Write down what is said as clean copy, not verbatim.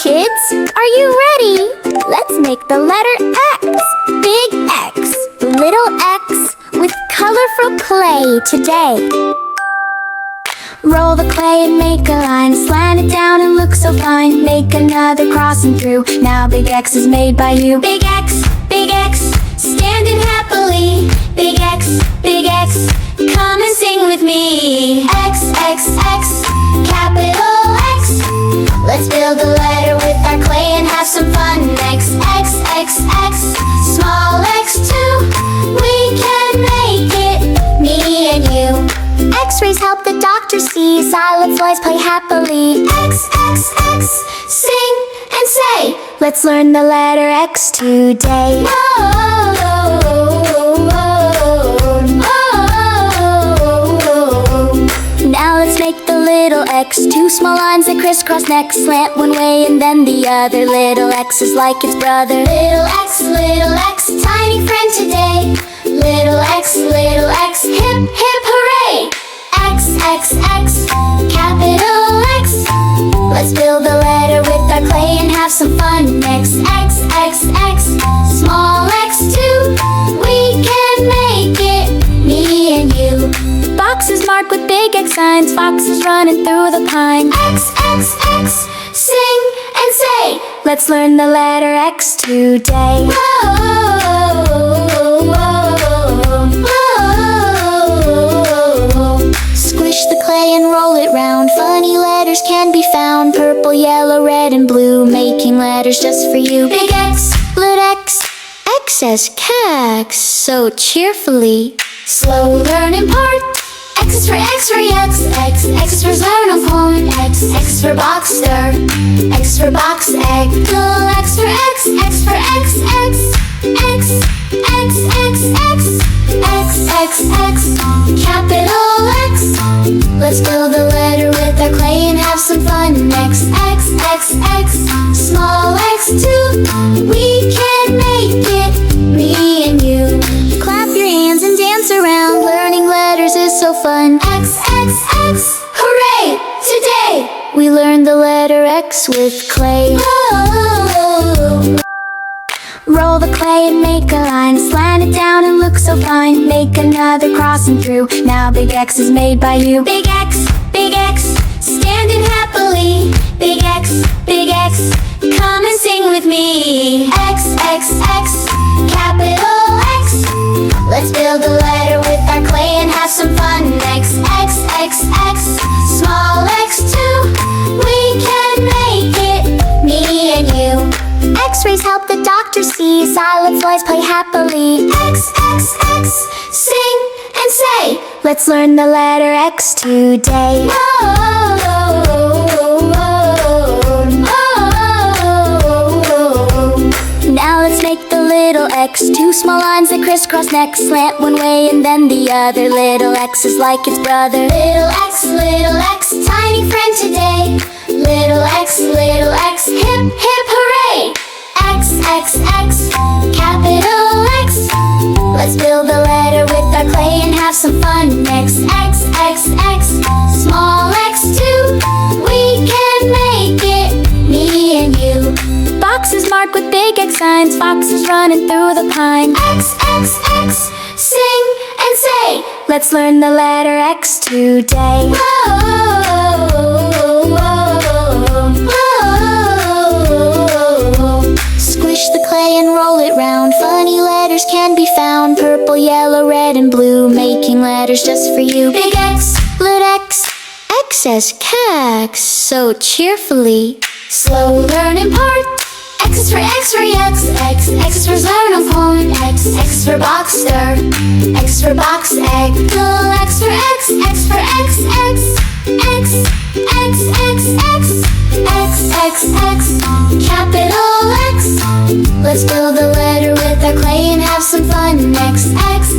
kids, are you ready? Let's make the letter X. Big X, little x, with colorful clay today. Roll the clay and make a line, slant it down and look so fine. Make another crossing through, now big X is made by you. Big X, standing happily. Big X, come and sing with me. X, capital X. Let's build a letter with our clay and have some fun next. X, small x too. We can make it, me and you. X-rays help the doctor see. Xylophones play happily. X, sing and say. Let's learn the letter X today. Now let's make the little X. Two small lines that crisscross next. Slant one way and then the other. Little X is like its brother. Little X, tiny friend today. Little X, hip, hip, hooray! X, capital X. Let's build a letter with our clay and have some fun next. X, small x too. We can make it, me and you. Boxes marked with big X signs. Foxes running through the pine. X, sing and say. Let's learn the letter X today. Squish the clay and roll it round. Funny letters can be found. Purple, yellow, red, and blue, making letters just for you. Big X, little x, X as cax, so cheerfully. Slow learning part. X is for X-ray, X is for xylophone. X is for boxster, X for box egg. Little X for X for X, capital X. Let's build a letter with our clay and have some fun next. X, small x too. We can make it, me and you. Clap your hands and dance around. Learning letters is so fun. X, hooray! Today we learned the letter X with clay. Roll the clay and make a line, slant it down and look so fine. Make another crossing through, now big X is made by you. Big X, standing happily. Big X, come and sing with me. X, capital X. Let's build a letter with our clay and have some fun next. X, small x too. We can make it, me and you. X-rays help the doctor see. Xylophones play happily. X, sing and say. Let's learn the letter X today. Now let's make the little X. Two small lines that crisscross next. Slant one way and then the other. Little X is like its brother. Little X, tiny friend today. Little X, hip, hip, hooray! X, capital X. Let's build a letter with our clay and have some fun next. X, small x too. We can make it, me and you. Boxes marked with big X signs. Foxes running through the pine. X, sing and say. Let's learn the letter X today. Squish the clay and roll it round. Funny letters can be found. Purple, yellow, red, and blue, making letters just for you. Big X, little x, X as cax, so cheerfully. Slow learning part. X is for X-ray, X is for xylophone. X is for boxster, X for box egg. Little X for X for X, capital X. Let's build a letter with our clay and have some fun next. X,